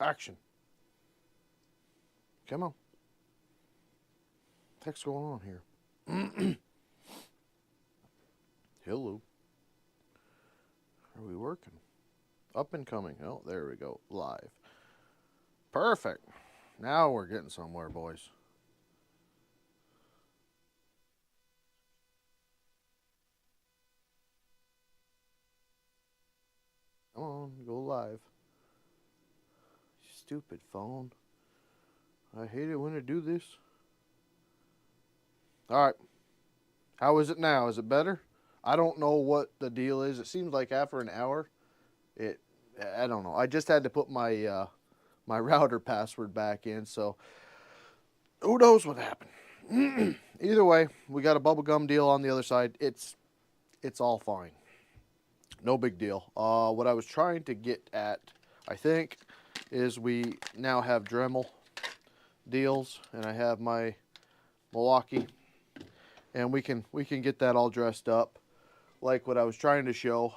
Action. Come on. What the heck's going on here? Hello. Are we working? Up and coming. Oh, there we go. Live. Perfect. Now we're getting somewhere, boys. Come on, go live. Stupid phone. I hate it when I do this. All right. How is it now? Is it better? I don't know what the deal is. It seems like after an hour, I don't know. I just had to put my my router password back in, so who knows what happened. Either way, we got a bubblegum deal on the other side. It's all fine. No big deal. What I was trying to get at, I think, is we now have Dremel deals, and I have my Milwaukee, and we can get that all dressed up, like what I was trying to show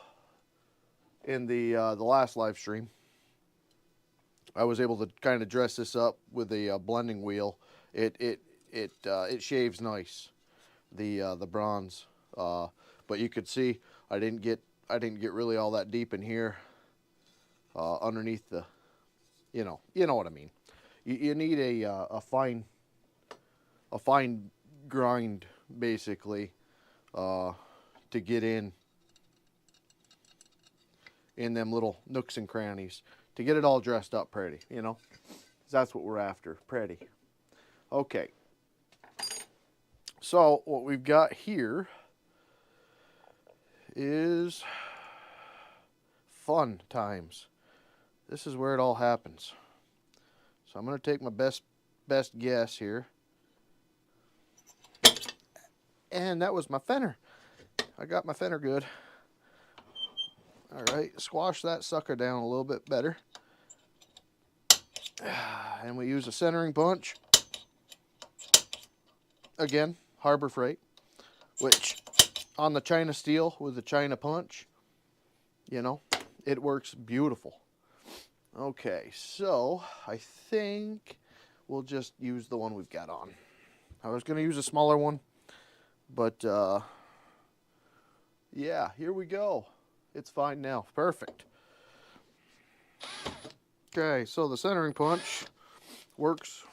in the last live stream. I was able to kind of dress this up with a blending wheel. It shaves nice, the bronze, but you could see I didn't get really all that deep in here, underneath the, you know what I mean. You need a fine grind basically, to get in them little nooks and crannies to get it all dressed up pretty, you know. That's what we're after, pretty. Okay. So what we've got here is fun times. This is where it all happens. So I'm going to take my best guess here. And that was my fender. I got my fender good. All right, squash that sucker down a little bit better. And we use a centering punch. Again, Harbor Freight, which on the China steel with the China punch, you know, it works beautiful. Okay, so I think we'll just use the one we've got on. I was going to use a smaller one, but yeah, here we go. It's fine now. Perfect. Okay, so the centering punch works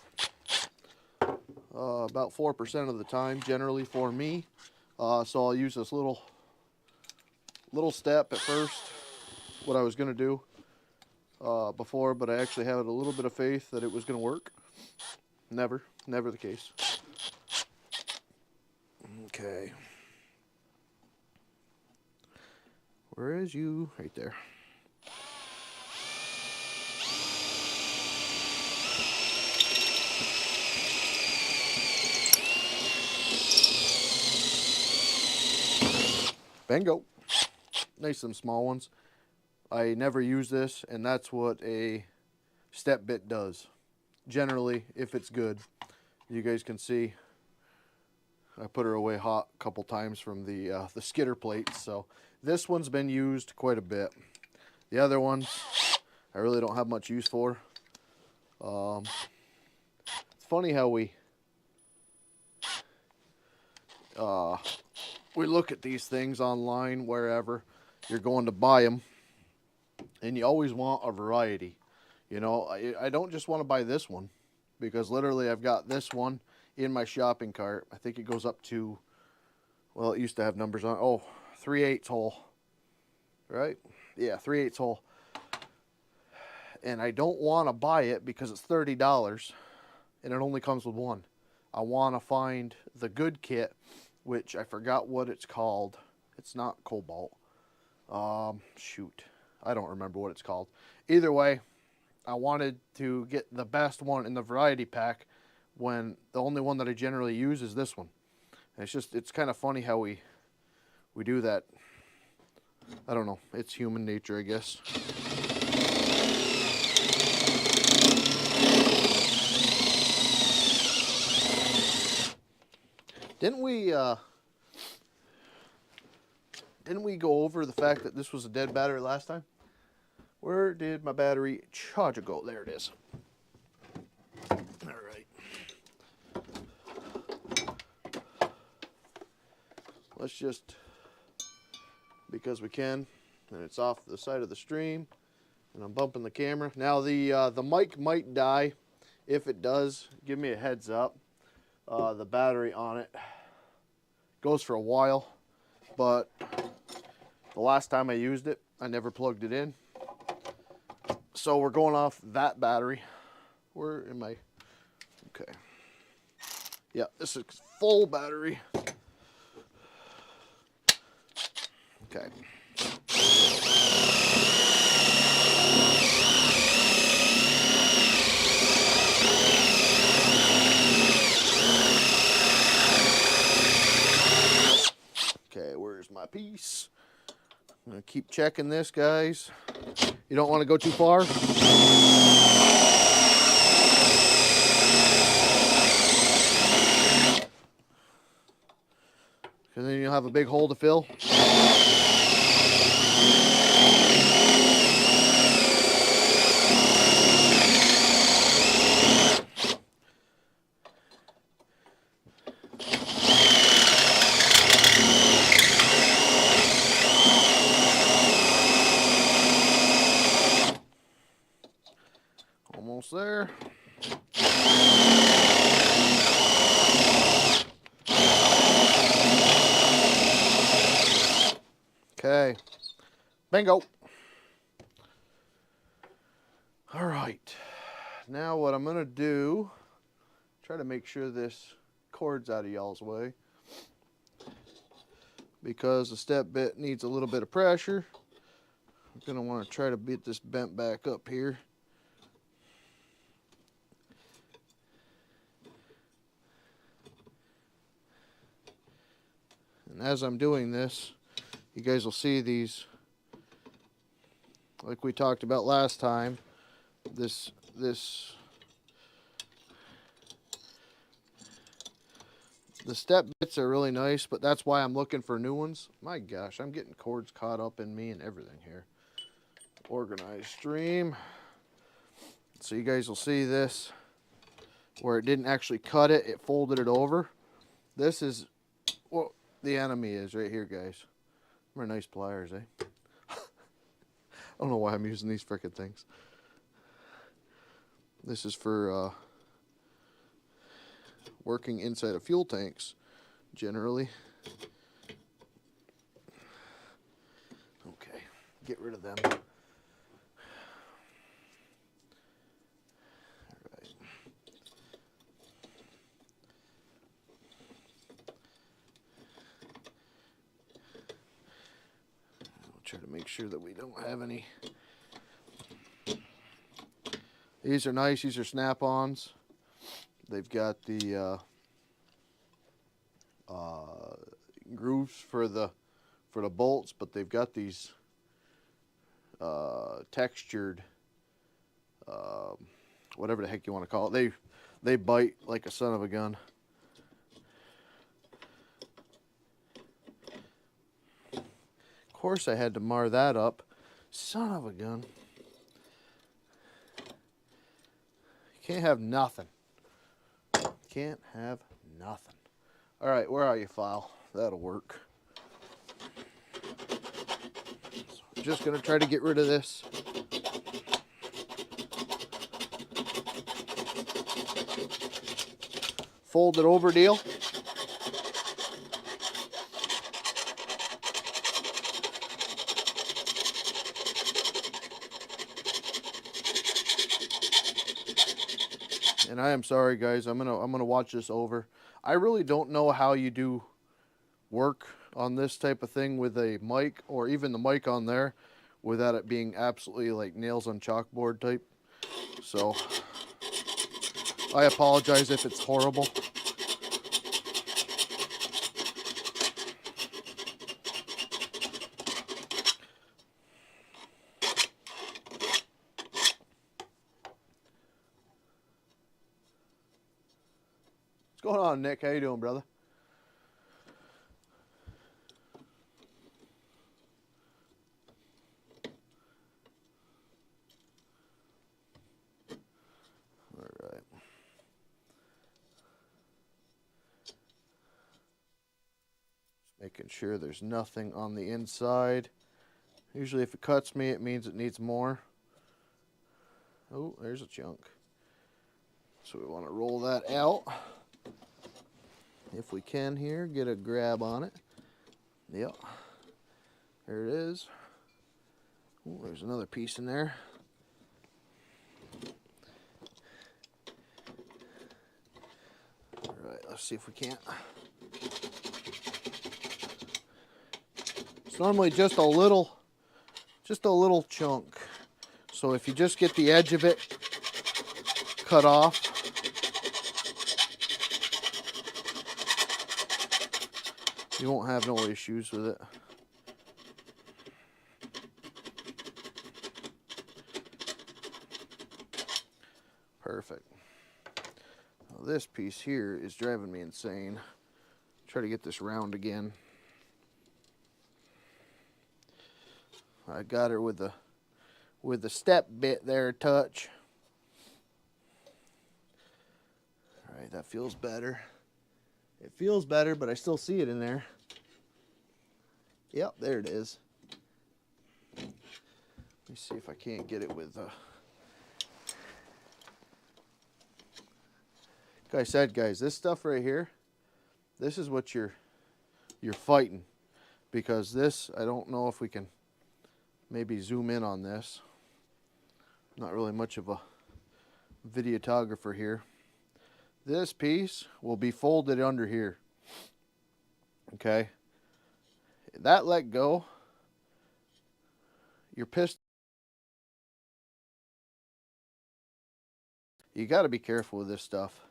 about 4% of the time, generally for me. So I'll use this little step at first, what I was going to do before, but I actually had a little bit of faith that it was going to work. Never the case. Okay. Where is you? Right there. Bingo. Nice and small ones. I never use this, and that's what a step bit does. Generally, if it's good, you guys can see I put her away hot a couple times from the skidder plates, so this one's been used quite a bit. The other ones I really don't have much use for. It's funny how we look at these things online, wherever you're going to buy them, and you always want a variety. You know, I don't just want to buy this one, because literally I've got this one in my shopping cart. I think it goes up to, well, it used to have numbers on, oh, 3/8 hole, right? Yeah, 3/8 hole. And I don't want to buy it because it's $30 and it only comes with one. I want to find the good kit, which I forgot what it's called. It's not Cobalt. Shoot, I don't remember what it's called. Either way, I wanted to get the best one in the variety pack when the only one that I generally use is this one. And it's kind of funny how we do that. I don't know. It's human nature, I guess. Didn't we go over the fact that this was a dead battery last time? Where did my battery charger go? There it is. All right. Let's just, because we can, and it's off the side of the stream, and I'm bumping the camera. Now the mic might die. If it does, give me a heads up. The battery on it goes for a while, but the last time I used it, I never plugged it in. So we're going off that battery. Where am I? Okay. Yeah, this is full battery. Okay. Okay, where's my piece? I'm gonna keep checking this, guys. You don't want to go too far. Because then you'll have a big hole to fill. Almost there. Okay. Bingo. All right. Now what I'm going to do, try to make sure this cord's out of y'all's way, because the step bit needs a little bit of pressure. I'm going to want to try to get this bent back up here. And as I'm doing this, you guys will see these, like we talked about last time, the step bits are really nice, but that's why I'm looking for new ones. My gosh, I'm getting cords caught up in me and everything here. Organized stream. So you guys will see this, where it didn't actually cut it, it folded it over. This is what the enemy is right here, guys. They're nice pliers, eh? I don't know why I'm using these frickin' things. This is for working inside of fuel tanks, generally. Okay, get rid of them. Try to make sure that we don't have any. These are nice. These are snap-ons. They've got the grooves for the bolts, but they've got these textured, whatever the heck you want to call it. They bite like a son of a gun. Of course I had to mar that up. Son of a gun. You can't have nothing. Can't have nothing. All right, where are you, file? That'll work. So I'm just going to try to get rid of this. Fold it over deal. And I am sorry, guys. I'm gonna watch this over. I really don't know how you do work on this type of thing with a mic, or even the mic on there, without it being absolutely like nails on chalkboard type. So I apologize if it's horrible. What's going on, Nick? How you doing, brother? Making sure there's nothing on the inside. Usually if it cuts me, it means it needs more. Oh, there's a chunk. So we want to roll that out. If we can here, get a grab on it. Yep. There it is. Oh, there's another piece in there. All right, let's see if we can't. It's normally just a little chunk. So if you just get the edge of it cut off, you won't have no issues with it. Perfect. Now this piece here is driving me insane. Try to get this round again. I got her with the step bit there, touch. All right, that feels better. It feels better, but I still see it in there. Yep, there it is. Let me see if I can't get it with like I said, guys, this stuff right here, this is what you're fighting, because this, I don't know if we can maybe zoom in on this. Not really much of a videographer here. This piece will be folded under here. Okay. That let go. Your piston. You got to be careful with this stuff.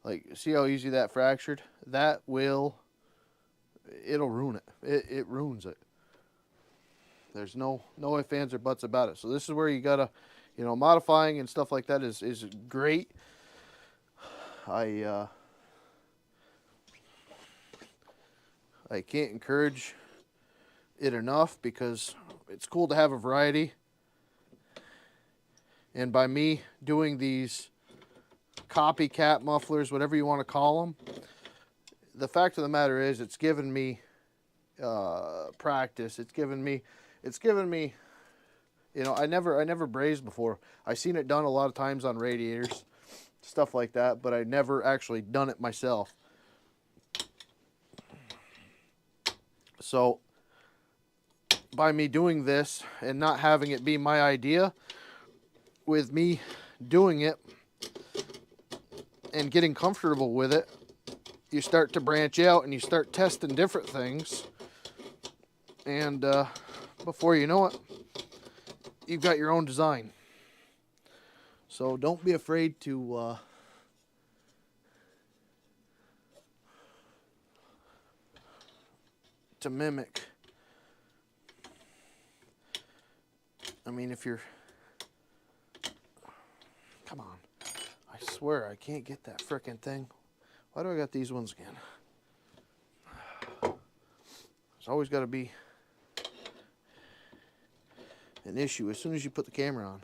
Like, see how easy that fractured? That will, it'll ruin it. It ruins it. There's no ifs, ands, or buts about it. So this is where you gotta, you know, modifying and stuff like that is great. I can't encourage it enough, because it's cool to have a variety. And by me doing these copycat mufflers, whatever you want to call them, the fact of the matter is it's given me practice. It's given me, you know, I never brazed before. I seen it done a lot of times on radiators, stuff like that, but I never actually done it myself. So by me doing this and not having it be my idea, with me doing it and getting comfortable with it, you start to branch out and you start testing different things, and before you know it, you've got your own design. So don't be afraid to mimic. I mean, if you're, come on, I swear I can't get that frickin' thing. Why do I got these ones again? There's always got to be an issue as soon as you put the camera on.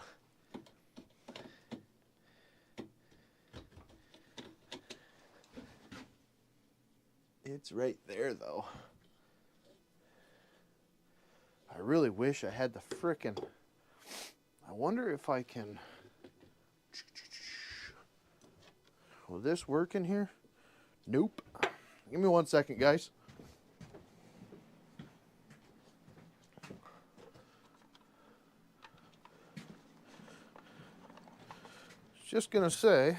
It's right there, though. I really wish I had the frickin', I wonder if I can, will this work in here? Nope. Give me 1 second, guys. Just gonna say,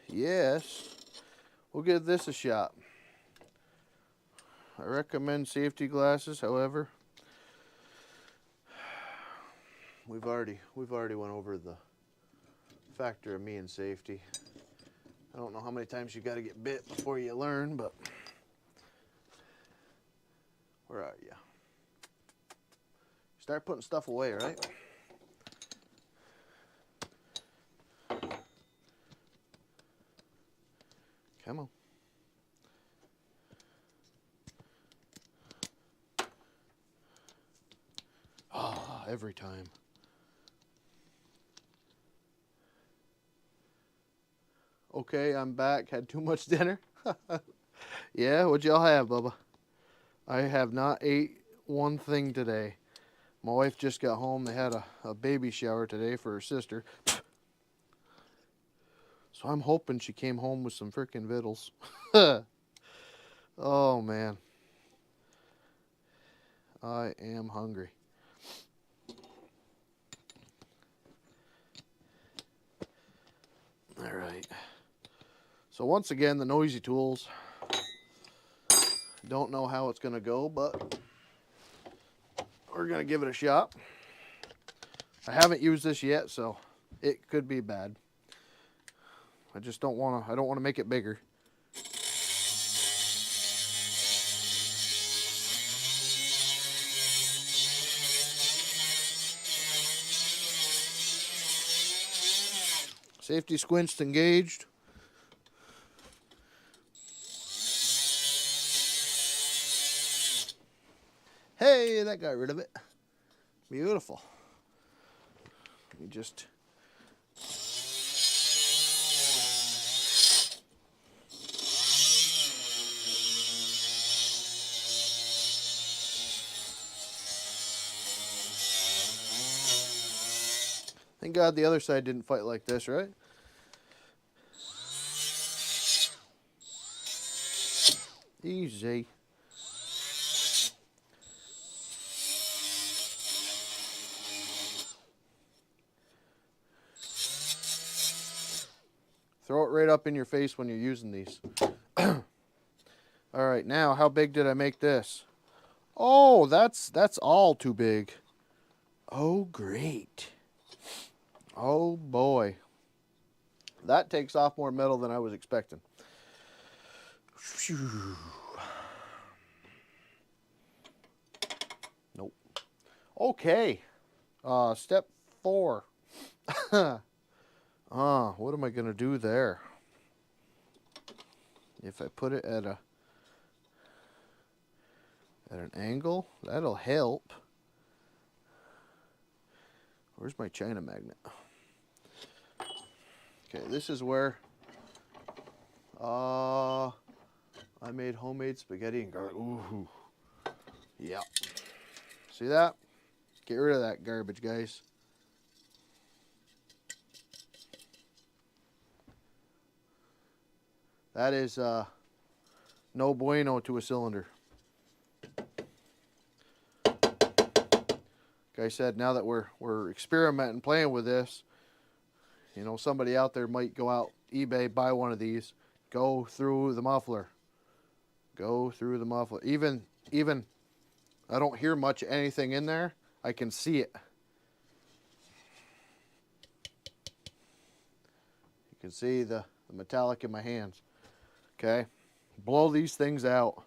yes, we'll give this a shot. I recommend safety glasses, however, we've already went over the factor of me and safety. I don't know how many times you got to get bit before you learn, but where are you? Start putting stuff away, right? Come on. Ah, oh, every time. Okay, I'm back. Had too much dinner. Yeah, what'd y'all have, Bubba? I have not ate one thing today. My wife just got home. They had a baby shower today for her sister. So I'm hoping she came home with some frickin' vittles. Oh, man. I am hungry. All right. So once again, the Noisy Tools. Don't know how it's going to go, but we're going to give it a shot. I haven't used this yet, so it could be bad. I just don't want to, I don't want to make it bigger. Safety squinched, engaged. Hey, that got rid of it. Beautiful. Let me just... Thank God the other side didn't fight like this, right? Easy. Throw it right up in your face when you're using these. All right, now how big did I make this? Oh, that's all too big. Oh, great. Oh, boy. That takes off more metal than I was expecting. Nope. Okay. Step 4. What am I going to do there? If I put it at an angle, that'll help. Where's my China magnet? Okay, this is where I made homemade spaghetti and garlic. Ooh. Yeah. See that? Get rid of that garbage, guys. That is no bueno to a cylinder. Like I said, now that we're experimenting, playing with this, you know, somebody out there might go out eBay, buy one of these, go through the muffler. Go through the muffler. Even I don't hear much anything in there. I can see it. You can see the metallic in my hands. Okay? Blow these things out.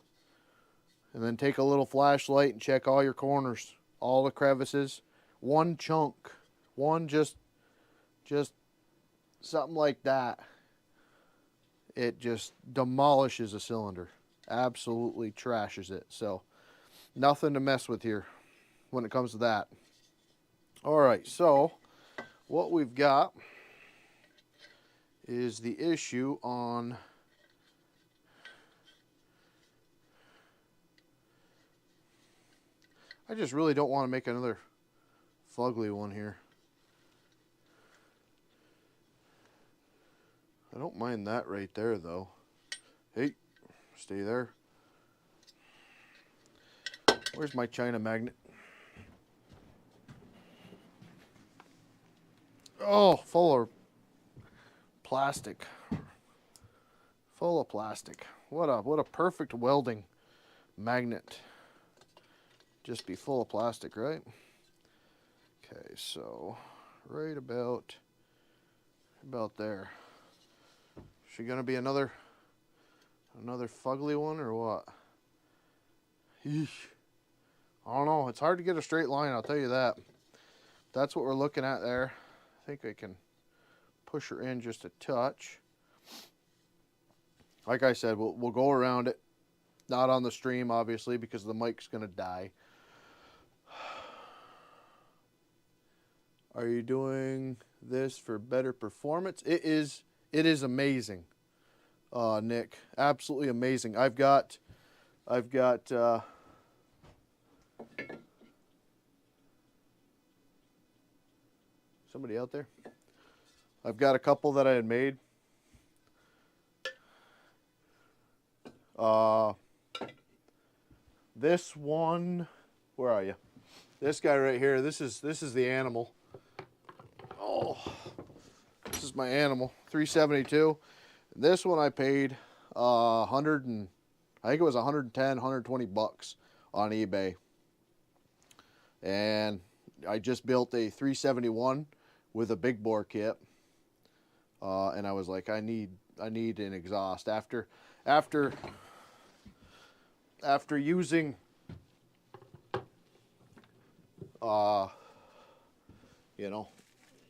And then take a little flashlight and check all your corners, all the crevices. One chunk. One just something like that. It just demolishes a cylinder. Absolutely trashes it. So, nothing to mess with here when it comes to that. All right, so what we've got is the issue on I just really don't want to make another fugly one here. I don't mind that right there, though. Hey, stay there. Where's my China magnet? Oh, full of plastic. Full of plastic. What a perfect welding magnet. Just be full of plastic, right? Okay, so right about there. Is she gonna be another fugly one or what? Eesh. I don't know. It's hard to get a straight line, I'll tell you that. That's what we're looking at there. I think I can push her in just a touch. Like I said, we'll go around it. Not on the stream, obviously, because the mic's going to die. Are you doing this for better performance? It is amazing. Nick. Absolutely amazing. I've got somebody out there. I've got a couple that I had made. This one, where are you? This guy right here. This is the animal. Oh, this is my animal. 372. This one I paid 100 and I think it was 110, 120 bucks on eBay. And I just built a 371 with a big bore kit. And I was like, I need an exhaust after using you know,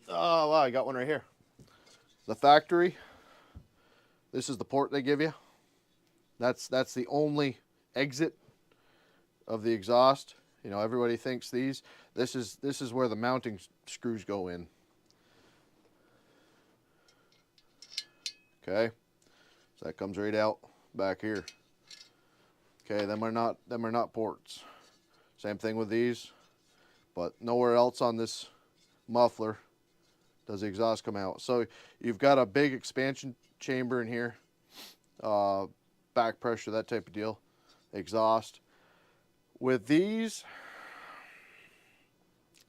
oh wow, I got one right here. The factory. This is the port they give you. That's the only exit of the exhaust. You know, everybody thinks these. This is where the mounting screws go in. Okay, so that comes right out back here. Okay, them are not ports. Same thing with these, but nowhere else on this muffler does the exhaust come out. So you've got a big expansion chamber in here, back pressure, that type of deal, exhaust. With these,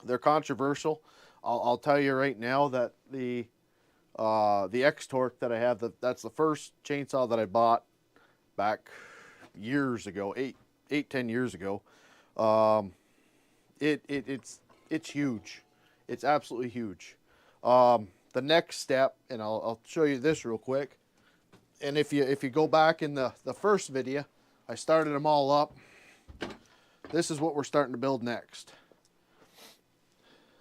they're controversial. I'll tell you right now that the X-Torque that I have, that's the first chainsaw that I bought back years ago, 10 years ago. It's huge. It's absolutely huge. The next step, and I'll show you this real quick. And if you go back in the first video, I started them all up. This is what we're starting to build next.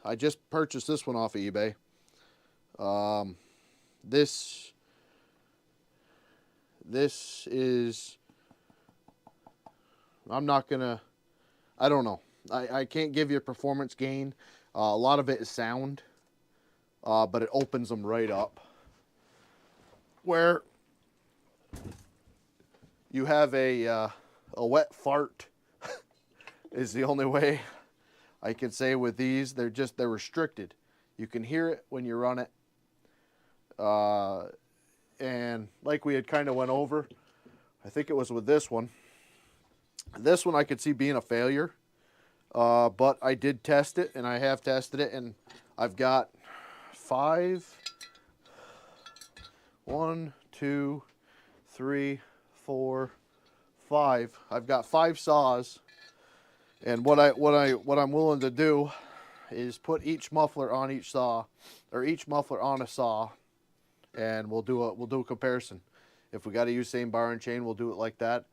I just purchased this one off of eBay. This is, I don't know. I can't give you a performance gain. A lot of it is sound, but it opens them right up. Where you have a wet fart is the only way I can say with these. They're restricted. You can hear it when you run it. And like we had kind of went over, I think it was with this one. This one I could see being a failure. But I did test it, and I have tested it, and I've got 1, 2, 3, 4, 5. I've got 5 saws, and what I'm willing to do is put each muffler on each saw, or each muffler on a saw, and we'll do a comparison. If we got to use same bar and chain, we'll do it like that.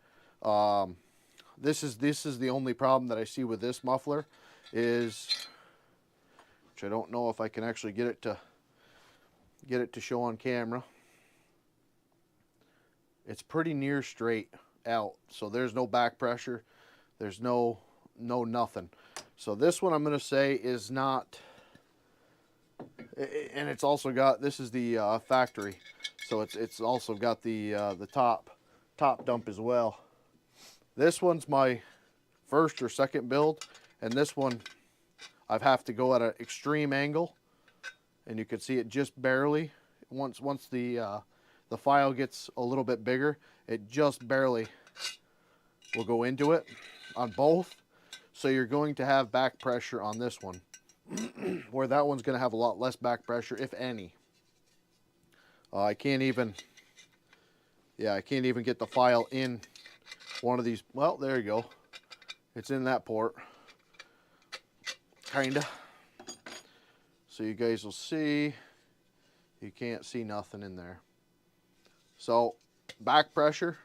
This is the only problem that I see with this muffler is, which I don't know if I can actually get it to show on camera. It's pretty near straight out, so there's no back pressure, there's no nothing. So this one I'm going to say is not, and it's also got, this is the factory, so it's also got the top dump as well. This one's my first or second build, and this one I've have to go at an extreme angle, and you can see it just barely. Once the file gets a little bit bigger, it just barely will go into it on both. So you're going to have back pressure on this one, where that one's going to have a lot less back pressure, if any. I can't even get the file in one of these. Well, there you go. It's in that port, kinda. So you guys will see. You can't see nothing in there. So back pressure.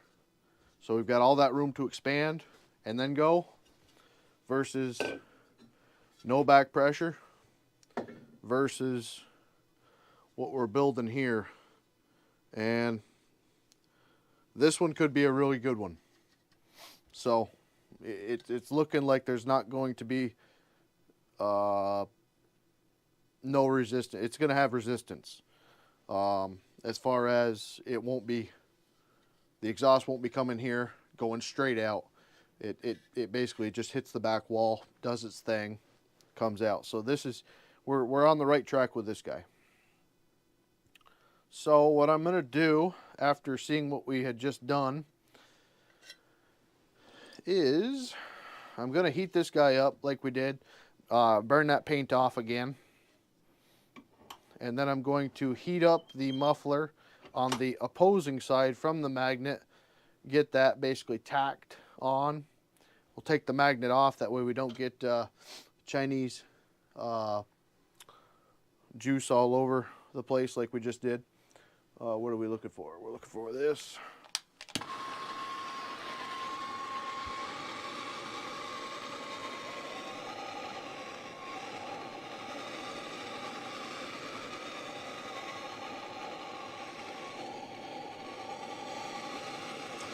So we've got all that room to expand and then go, versus no back pressure, versus what we're building here. And this one could be a really good one. So it's looking like there's not going to be no resistance. It's going to have resistance. As far as it won't be The exhaust won't be coming here, going straight out. It basically just hits the back wall, does its thing, comes out. So this is, we're on the right track with this guy. So what I'm going to do after seeing what we had just done is I'm going to heat this guy up like we did, burn that paint off again, and then I'm going to heat up the muffler on the opposing side from the magnet, get that basically tacked on. We'll take the magnet off, that way we don't get Chinese juice all over the place like we just did. What are we looking for? We're looking for this.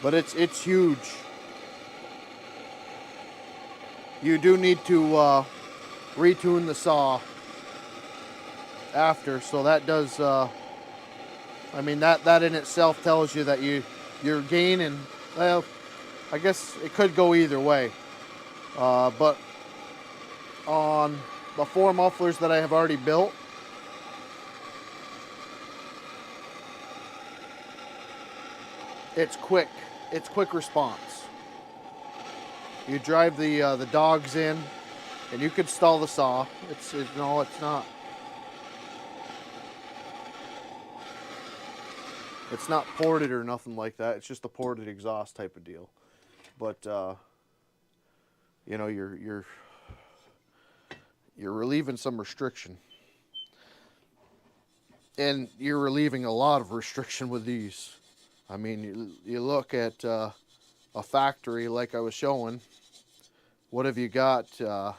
But it's huge. You do need to retune the saw after, so that does. I mean, that in itself tells you that you're gaining. Well, I guess it could go either way. But on the 4 mufflers that I have already built, it's quick. It's quick response. You drive the dogs in, and you could stall the saw. No, it's not. It's not ported or nothing like that. It's just a ported exhaust type of deal. But you know, you're relieving some restriction, and you're relieving a lot of restriction with these. I mean, you look at a factory like I was showing. What have you got? Well,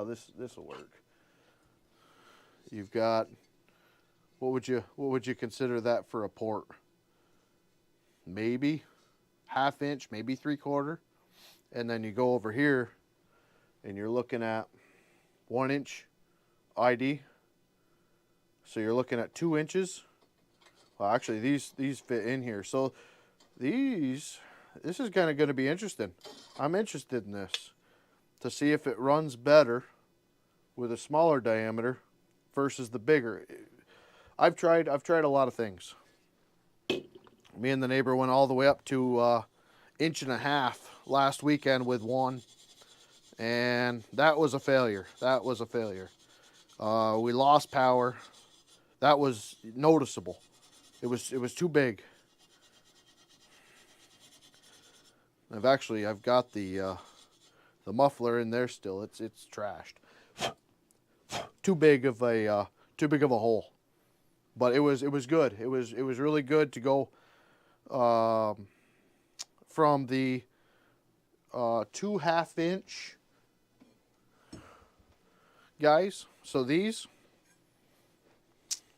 this will work. You've got, what would you consider that for a port? Maybe 1/2 inch, maybe 3/4, and then you go over here, and you're looking at 1 inch ID. So you're looking at 2 inches. Well, actually, these fit in here. So this is kind of going to be interesting. I'm interested in this to see if it runs better with a smaller diameter versus the bigger. I've tried a lot of things. Me and the neighbor went all the way up to 1.5 inches last weekend with one, and that was a failure. That was a failure. We lost power. That was noticeable. It was too big. I've got the muffler in there still. It's trashed. Too big of a hole. But it was good. It was really good to go from the 2 1/2 inch guys. So these,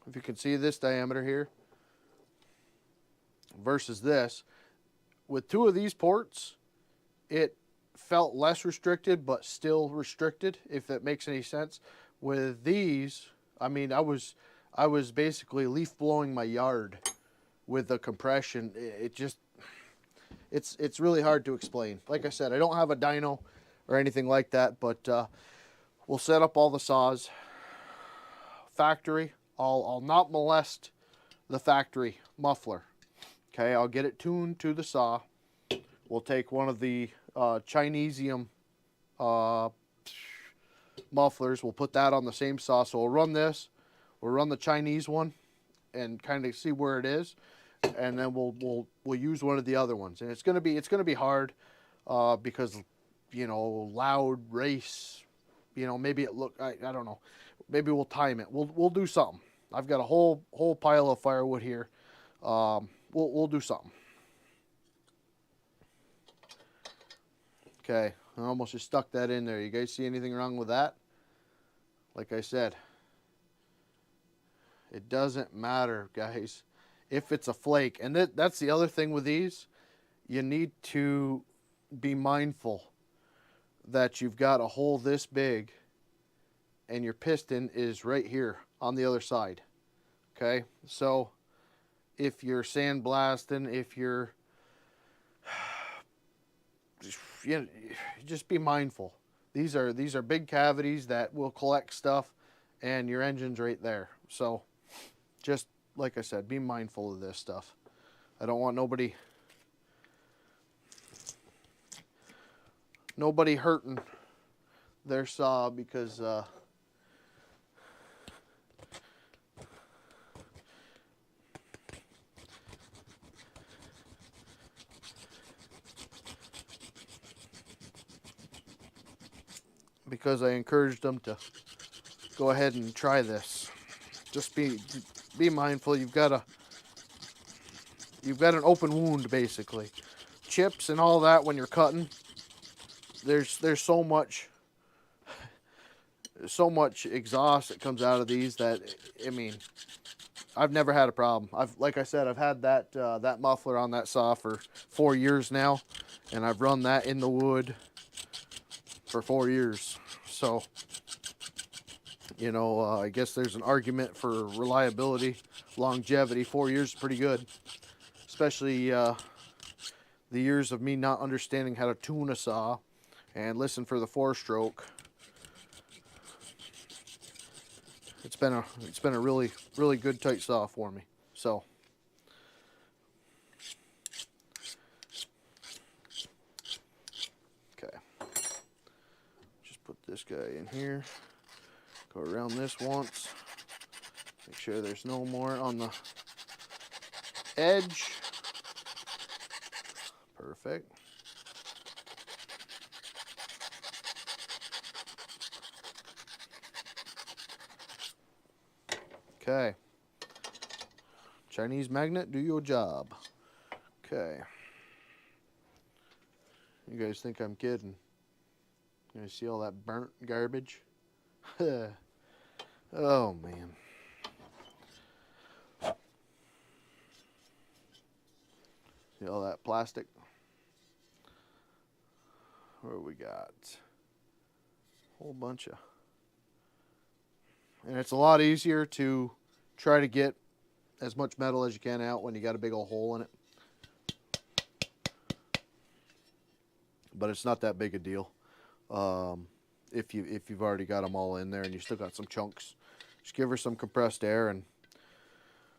if you can see this diameter here versus this, with 2 of these ports, it felt less restricted, but still restricted, if that makes any sense. With these, I mean, I was basically leaf blowing my yard with the compression. It's really hard to explain. Like I said, I don't have a dyno or anything like that, but we'll set up all the saws. Factory, I'll not molest the factory muffler. Okay, I'll get it tuned to the saw. We'll take one of the Chinesium mufflers. We'll put that on the same saw. So we'll run this. We'll run the Chinese one and kind of see where it is, and then we'll use one of the other ones. And it's gonna be hard because, you know, loud race. You know, maybe I don't know. Maybe we'll time it. We'll do something. I've got a whole pile of firewood here. We'll do something. Okay, I almost just stuck that in there. You guys see anything wrong with that? Like I said, it doesn't matter, guys, if it's a flake. And that's the other thing with these. You need to be mindful that you've got a hole this big and your piston is right here on the other side. Okay, so if you're sandblasting, if you're, you know, just be mindful. These are big cavities that will collect stuff, and your engine's right there. So, just like I said, be mindful of this stuff. I don't want nobody hurting their saw because I encouraged them to go ahead and try this. Just be mindful. You've got an open wound basically. Chips and all that when you're cutting. There's so much exhaust that comes out of these that, I mean, I've never had a problem. Like I said, I've had that muffler on that saw for 4 years now, and I've run that in the wood for 4 years. So, you know, I guess there's an argument for reliability, longevity. 4 years is pretty good, especially the years of me not understanding how to tune a saw and listen for the 4-stroke. It's been a really good tight saw for me. So, okay, just put this guy in here. Go around this once. Make sure there's no more on the edge. Perfect. Okay. Chinese magnet, do your job. Okay. You guys think I'm kidding? You guys see all that burnt garbage? Oh, man. See all that plastic? What do we got? A whole bunch of... And it's a lot easier to try to get as much metal as you can out when you got a big old hole in it. But it's not that big a deal. If you've already got them all in there and you still got some chunks, just give her some compressed air and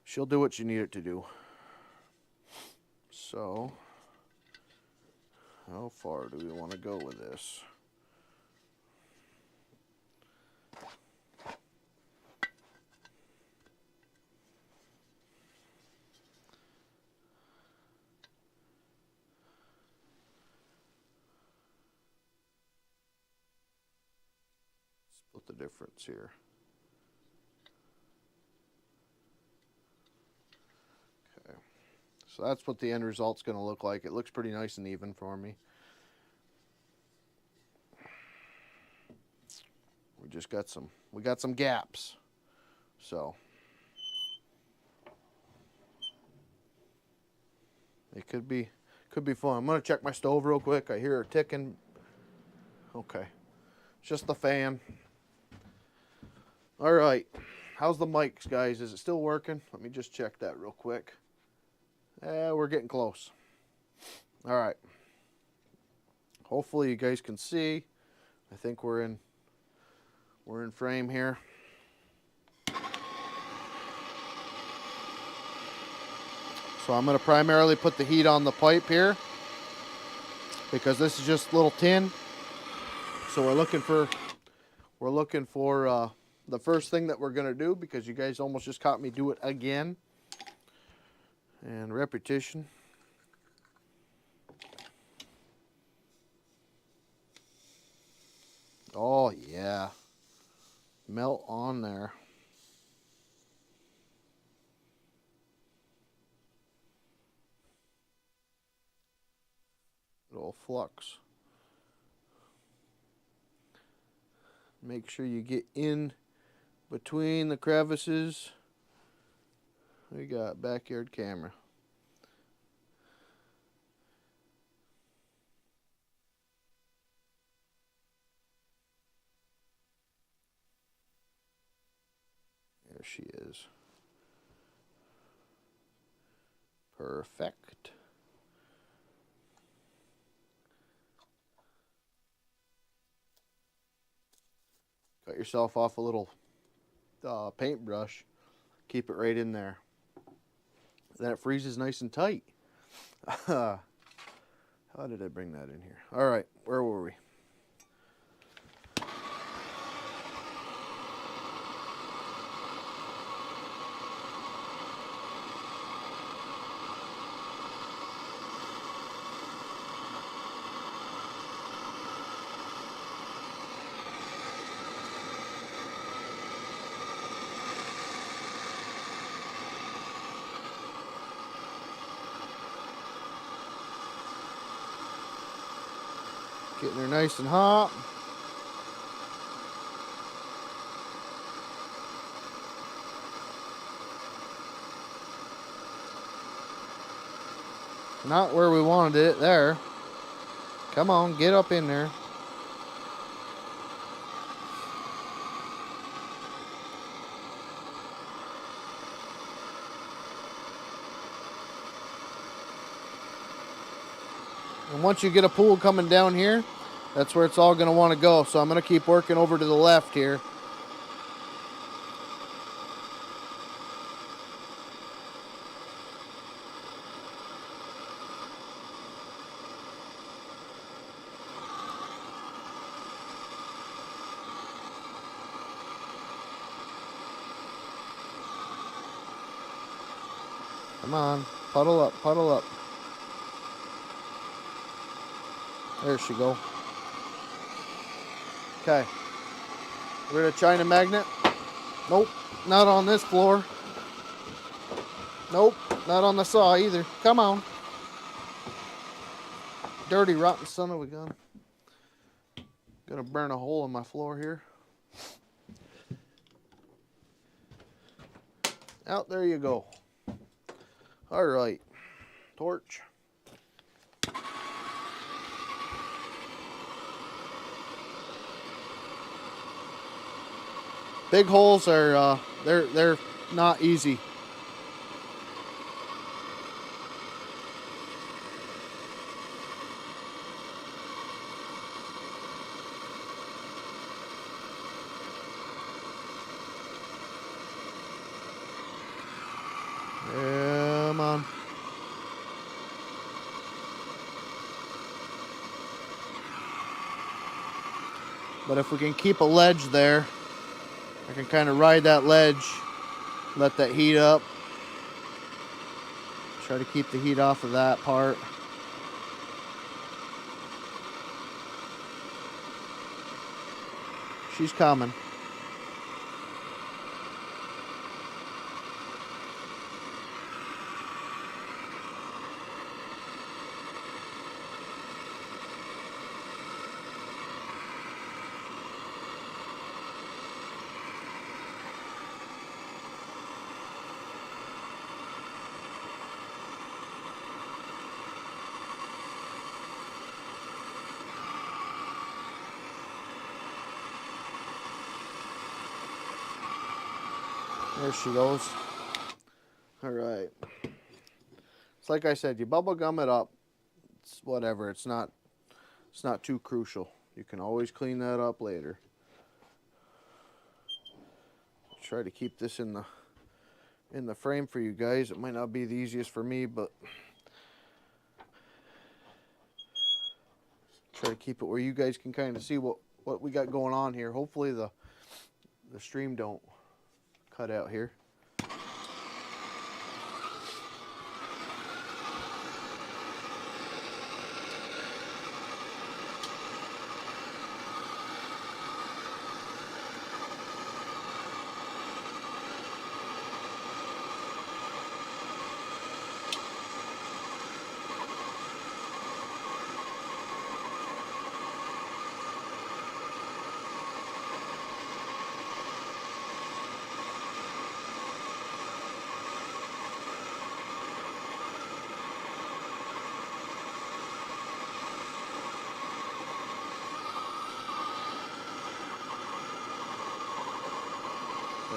she'll do what you need it to do. So, how far do we want to go with this? Split the difference here. Okay, so that's what the end result's going to look like. It looks pretty nice and even for me. We got some gaps. So it could be fun. I'm gonna check my stove real quick. I hear it ticking. Okay, it's just the fan. All right, how's the mics, guys? Is it still working? Let me just check that real quick. We're getting close. All right. Hopefully you guys can see. I think we're in frame here. So I'm going to primarily put the heat on the pipe here because this is just little tin. So we're looking for the first thing that we're going to do, because you guys almost just caught me do it again. And repetition. Oh yeah. Melt on there. Little flux. Make sure you get in between the crevices. We got backyard camera. There she is. Perfect. Cut yourself off a little paintbrush. Keep it right in there. Then it freezes nice and tight. How did I bring that in here? All right, where were we? Getting her nice and hot. Not where we wanted it, there. Come on, get up in there. And once you get a pool coming down here, that's where it's all going to want to go. So I'm going to keep working over to the left here. Come on, puddle up, puddle up. There she go. Okay. Rid of China magnet. Nope, not on this floor. Nope, not on the saw either. Come on. Dirty, rotten son of a gun. Gonna burn a hole in my floor here. Out there you go. All right, torch. Big holes are they're not easy. Come on. But if we can keep a ledge there, I can kind of ride that ledge, let that heat up. Try to keep the heat off of that part. She's coming. There she goes. All right. It's like I said, you bubble gum it up. It's whatever. It's not too crucial. You can always clean that up later. Try to keep this in the frame for you guys. It might not be the easiest for me, but try to keep it where you guys can kind of see what we got going on here. Hopefully the stream don't cut out here.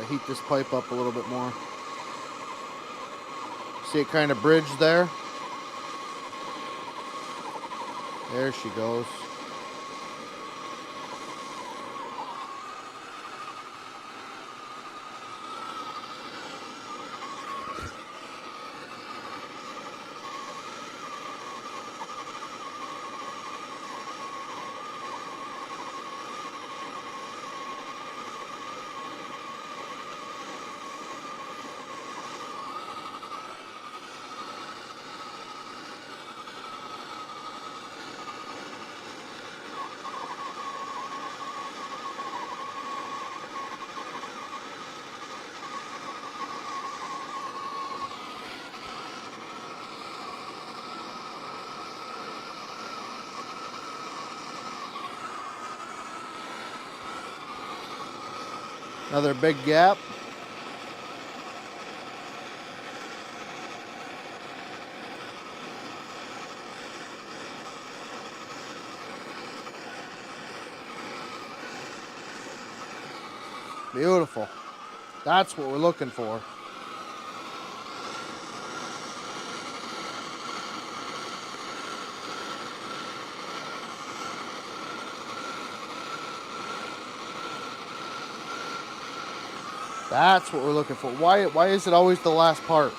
Heat this pipe up a little bit more. See it kind of bridged there? There she goes. Another big gap. Beautiful. That's what we're looking for. That's what we're looking for. Why is it always the last part?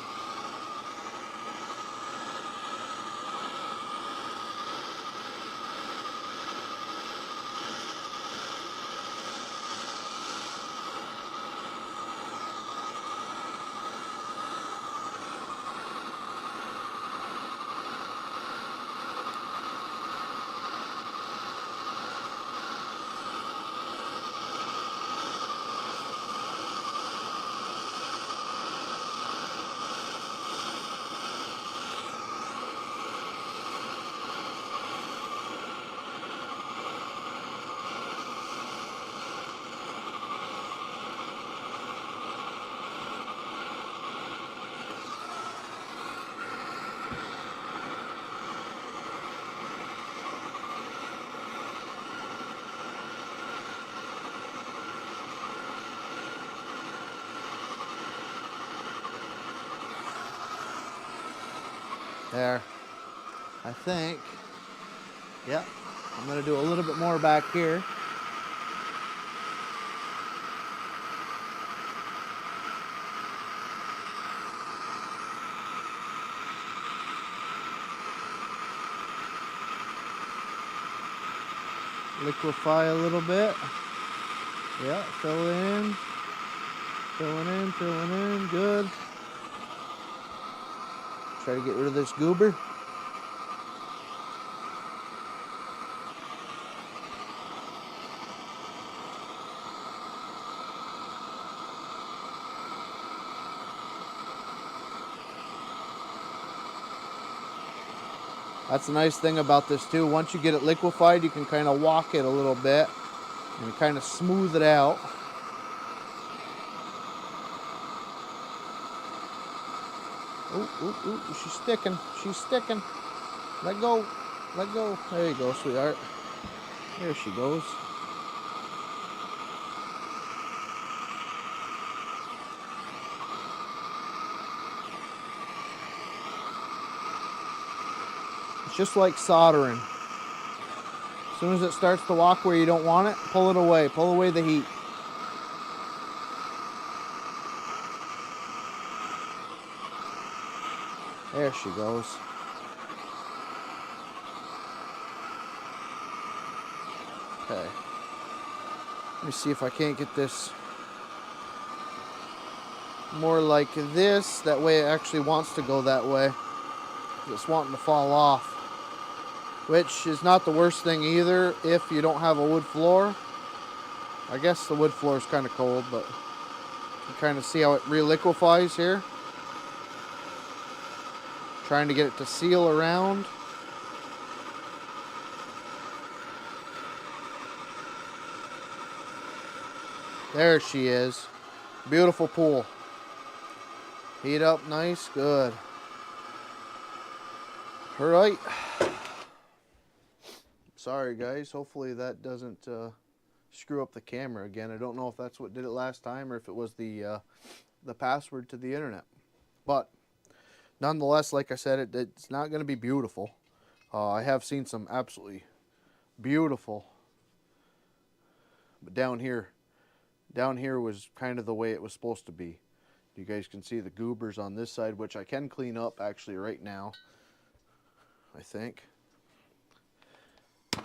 There. I think. Yep. I'm going to do a little bit more back here. Liquefy a little bit. Yeah, fill in. Filling in, filling in. Good. Try to get rid of this goober. That's the nice thing about this too. Once you get it liquefied, you can kind of walk it a little bit and kind of smooth it out. Ooh, she's sticking. She's sticking. Let go. Let go. There you go, sweetheart. There she goes. It's just like soldering. As soon as it starts to walk where you don't want it, pull it away. Pull away the heat. There she goes. Okay. Let me see if I can't get this more like this. That way it actually wants to go that way. It's wanting to fall off. Which is not the worst thing either if you don't have a wood floor. I guess the wood floor is kind of cold, but you can kind of see how it re-liquefies here. Trying to get it to seal around. There she is. Beautiful pool. Heat up nice, good. All right. Sorry guys, hopefully that doesn't screw up the camera again. I don't know if that's what did it last time or if it was the password to the internet. But nonetheless, like I said, it's not going to be beautiful. I have seen some absolutely beautiful, but down here was kind of the way it was supposed to be. You guys can see the goobers on this side, which I can clean up actually right now, I think. I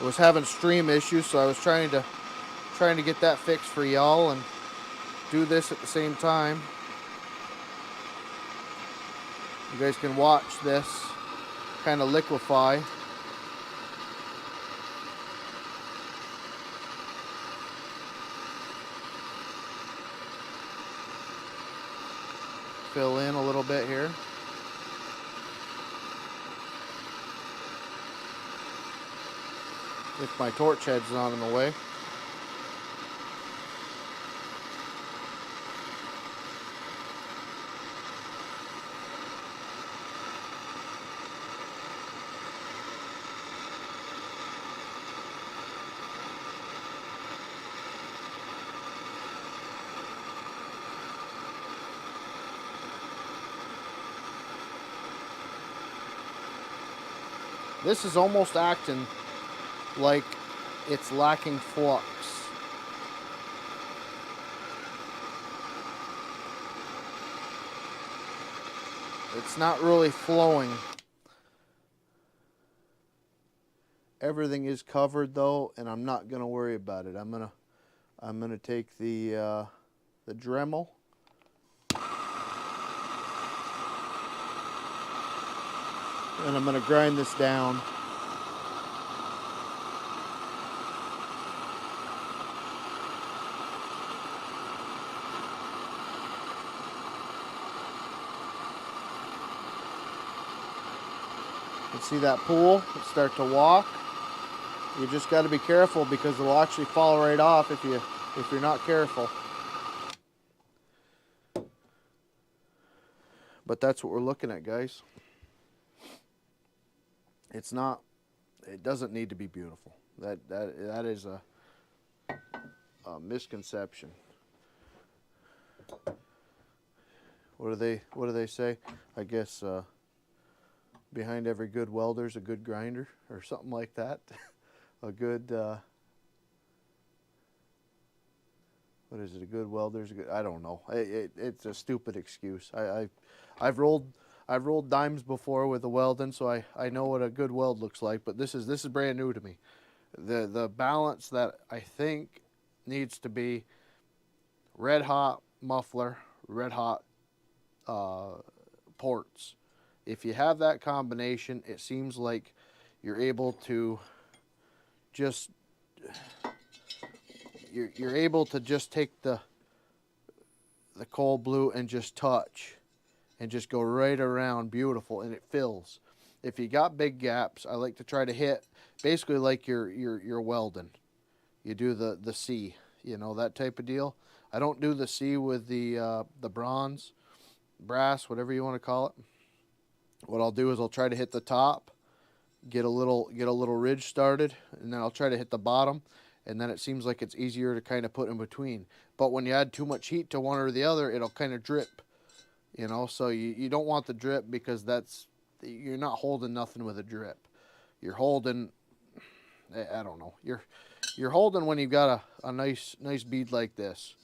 was having stream issues, so I was trying to get that fixed for y'all and do this at the same time. You guys can watch this kind of liquefy. Fill in a little bit here. If my torch head's not in the way. This is almost acting like it's lacking flux. It's not really flowing. Everything is covered though, and I'm not gonna worry about it. I'm gonna take the Dremel. And I'm going to grind this down. You can see that pool start to walk. You just got to be careful because it'll actually fall right off if you're not careful. But that's what we're looking at, guys. It doesn't need to be beautiful. That is a misconception. What do they say? I guess behind every good welder's a good grinder or something like that. A good what is it? A good welder's a good, I don't know. It's a stupid excuse. I've rolled dimes before with a welding, so I know what a good weld looks like, but this is brand new to me. The balance that I think needs to be red hot muffler, red hot ports. If you have that combination, it seems like you're able to just you're able to just take the cold blue and just touch and just go right around beautiful, and it fills. If you got big gaps, I like to try to hit basically like you're welding. You do the C, you know, that type of deal. I don't do the C with the bronze, brass, whatever you want to call it. What I'll do is I'll try to hit the top, get a little ridge started, and then I'll try to hit the bottom, and then it seems like it's easier to kind of put in between. But when you add too much heat to one or the other, it'll kind of drip, you know. So you don't want the drip, because you're not holding nothing with a drip. You're holding, I don't know, you're holding when you've got a nice bead like this,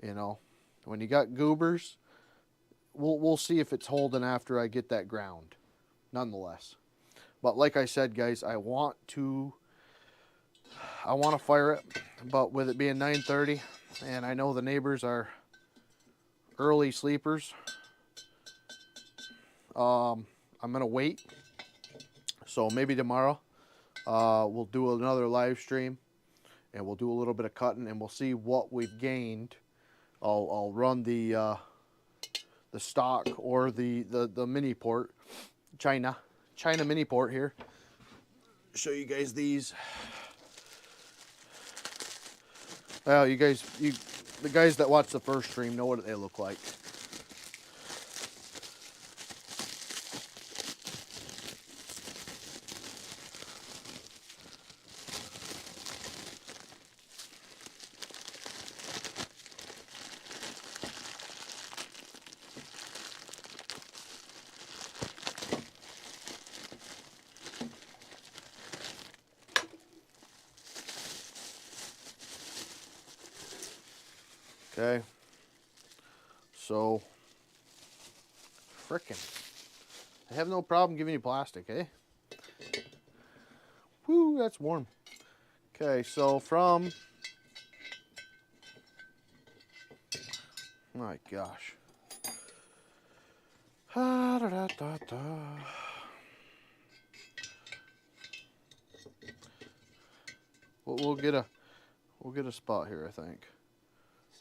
you know. When you got goobers, we'll see if it's holding after I get that ground, nonetheless. But like I said, guys, I want to fire it, but with it being 9:30, and I know the neighbors are early sleepers, I'm gonna wait. So maybe tomorrow we'll do another live stream, and we'll do a little bit of cutting, and we'll see what we've gained. I'll run the stock or the mini port, China mini port here. Show you guys these. Well, the guys that watch the first stream know what they look like. Okay. So, frickin'. I have no problem giving you plastic, eh? Woo, that's warm. Okay, so from... My gosh. Ah, da, da, da, da. We'll get a spot here, I think.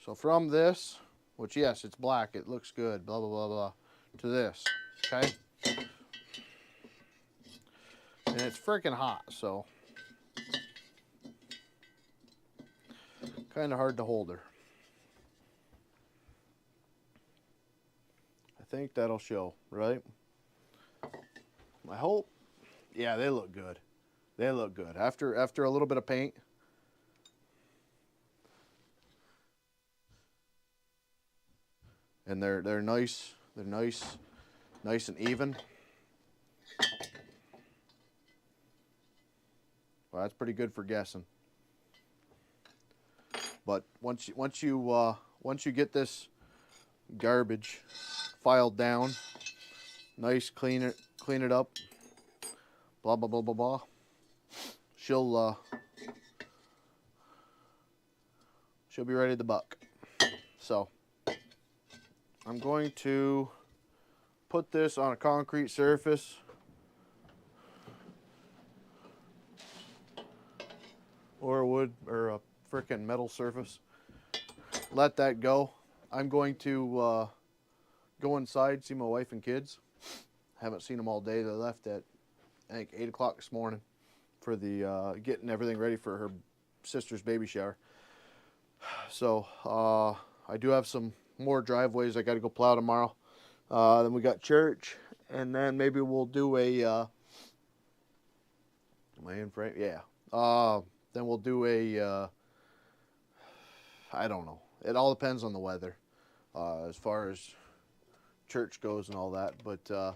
So from this, which yes, it's black, it looks good, blah blah blah blah, to this, okay? And it's freaking hot, so kind of hard to hold her. I think that'll show, right? I hope. Yeah, they look good. They look good. After a little bit of paint. And they're nice. They're nice and even. Well, that's pretty good for guessing. But once you get this garbage filed down, nice, clean it up, blah blah blah blah blah, she'll be ready to buck. So I'm going to put this on a concrete surface or a wood or a frickin' metal surface. Let that go. I'm going to go inside, see my wife and kids. Haven't seen them all day. They left at, I think, 8 o'clock this morning for the getting everything ready for her sister's baby shower. So I do have some more driveways I got to go plow tomorrow. Then we got church, and then maybe we'll do a. Am I in frame? Yeah. Then we'll do a. I don't know. It all depends on the weather, as far as church goes and all that. But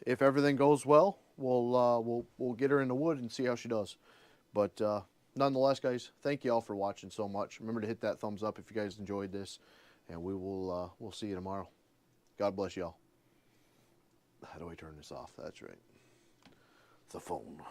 if everything goes well, we'll get her in the wood and see how she does. But nonetheless, guys, thank you all for watching so much. Remember to hit that thumbs up if you guys enjoyed this, and we'll see you tomorrow. God bless y'all. How do I turn this off? That's right. The phone.